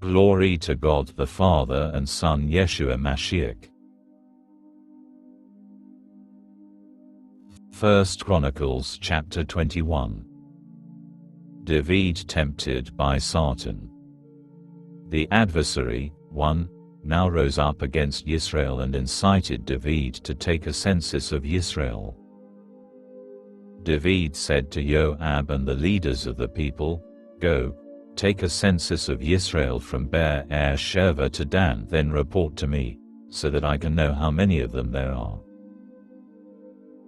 Glory to God the Father and Son Yeshua Mashiach. 1 Chronicles chapter 21. David tempted by Satan. The adversary, 1, now rose up against Israel and incited David to take a census of Israel. David said to Joab and the leaders of the people, "Go, take a census of Israel from Beer-Sheva to Dan, then report to me, so that I can know how many of them there are."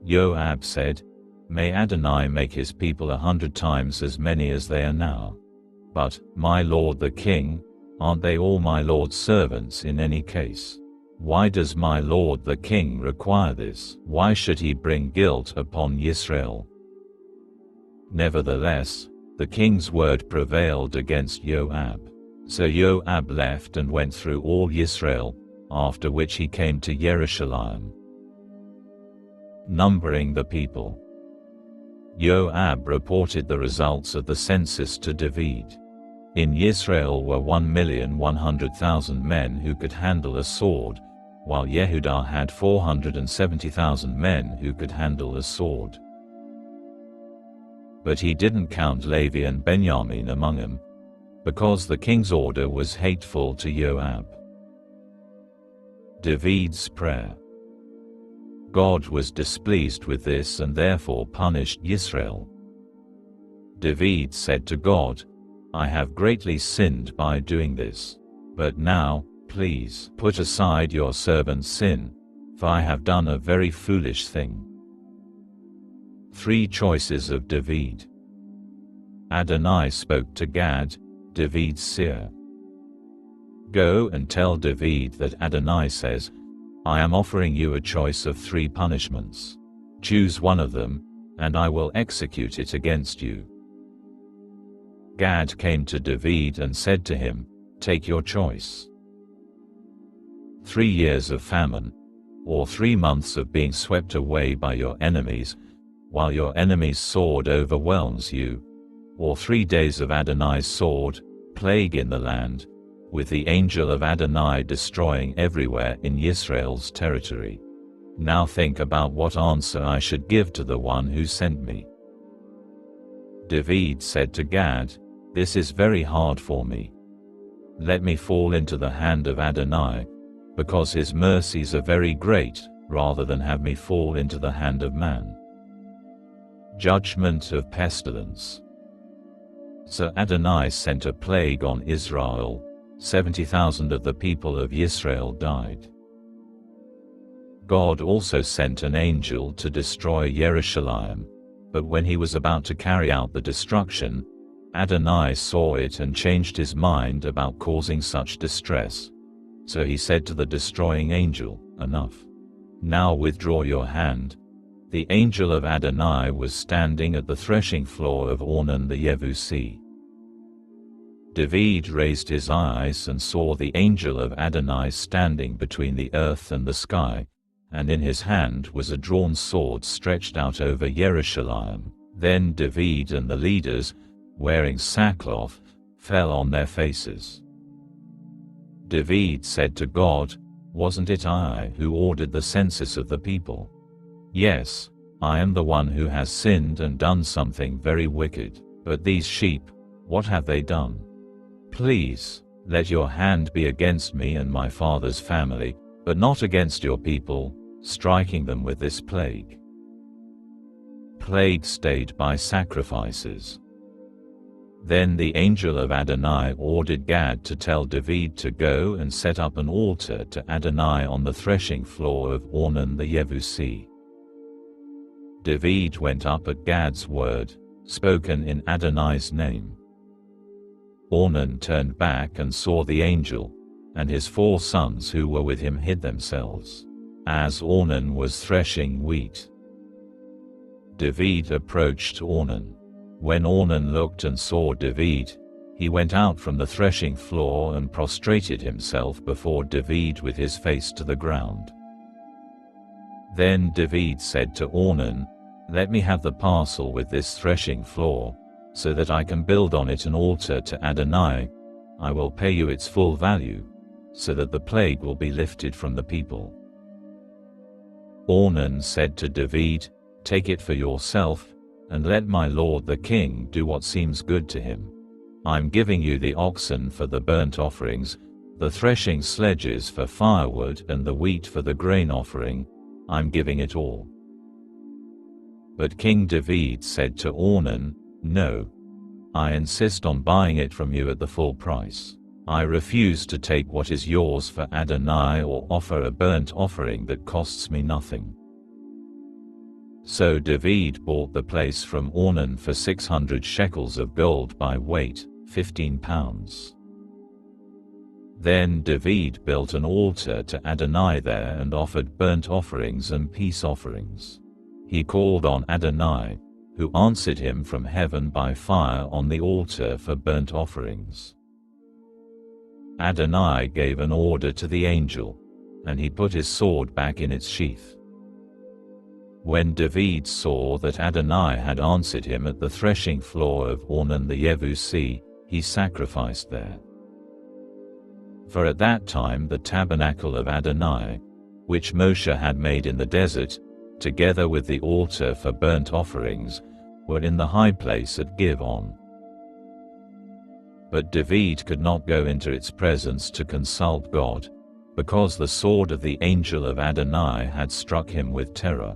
Joab said, "May Adonai make his people 100 times as many as they are now. But, my lord the king, aren't they all my lord's servants in any case? Why does my lord the king require this? Why should he bring guilt upon Israel?" Nevertheless, the king's word prevailed against Joab. So Joab left and went through all Israel, after which he came to Jerusalem. Numbering the people. Joab reported the results of the census to David. In Israel were 1,100,000 men who could handle a sword, while Yehudah had 470,000 men who could handle a sword. But he didn't count Levi and Benjamin among them, because the king's order was hateful to Joab. David's prayer. God was displeased with this and therefore punished Israel. David said to God, "I have greatly sinned by doing this. But now, please put aside your servant's sin, for I have done a very foolish thing." 3 choices of David. Adonai spoke to Gad, David's seer. "Go and tell David that Adonai says, I am offering you a choice of 3 punishments. Choose one of them, and I will execute it against you." Gad came to David and said to him, "Take your choice. 3 years of famine, or 3 months of being swept away by your enemies, while your enemy's sword overwhelms you, or 3 days of Adonai's sword, plague in the land, with the angel of Adonai destroying everywhere in Israel's territory. Now think about what answer I should give to the one who sent me." David said to Gad, "This is very hard for me. Let me fall into the hand of Adonai, because his mercies are very great, rather than have me fall into the hand of man." Judgment of pestilence. So Adonai sent a plague on Israel. 70,000 of the people of Israel died. God also sent an angel to destroy Jerusalem, but when he was about to carry out the destruction, Adonai saw it and changed his mind about causing such distress. So he said to the destroying angel, "Enough. Now withdraw your hand." The angel of Adonai was standing at the threshing floor of Ornan the Yebusi. David raised his eyes and saw the angel of Adonai standing between the earth and the sky, and in his hand was a drawn sword stretched out over Jerusalem. Then David and the leaders, wearing sackcloth, fell on their faces. David said to God, "Wasn't it I who ordered the census of the people? Yes, I am the one who has sinned and done something very wicked. But these sheep, what have they done? Please, let your hand be against me and my father's family, but not against your people, striking them with this plague." Plague stayed by sacrifices. Then the angel of Adonai ordered Gad to tell David to go and set up an altar to Adonai on the threshing floor of Ornan the Yebusi. David went up at Gad's word, spoken in Adonai's name. Ornan turned back and saw the angel, and his 4 sons who were with him hid themselves, as Ornan was threshing wheat. David approached Ornan. When Ornan looked and saw David, he went out from the threshing floor and prostrated himself before David with his face to the ground. Then David said to Ornan, "Let me have the parcel with this threshing floor, so that I can build on it an altar to Adonai, I will pay you its full value, so that the plague will be lifted from the people." Ornan said to David, "Take it for yourself, and let my lord the king do what seems good to him. I'm giving you the oxen for the burnt offerings, the threshing sledges for firewood, and the wheat for the grain offering. I'm giving it all." But King David said to Ornan, "No. I insist on buying it from you at the full price. I refuse to take what is yours for Adonai or offer a burnt offering that costs me nothing." So David bought the place from Ornan for 600 shekels of gold by weight, 15 pounds. Then David built an altar to Adonai there and offered burnt offerings and peace offerings. He called on Adonai, who answered him from heaven by fire on the altar for burnt offerings. Adonai gave an order to the angel, and he put his sword back in its sheath. When David saw that Adonai had answered him at the threshing floor of Ornan the Yebusi, he sacrificed there. For at that time the tabernacle of Adonai, which Moshe had made in the desert, together with the altar for burnt offerings, were in the high place at Givon. But David could not go into its presence to consult God, because the sword of the angel of Adonai had struck him with terror.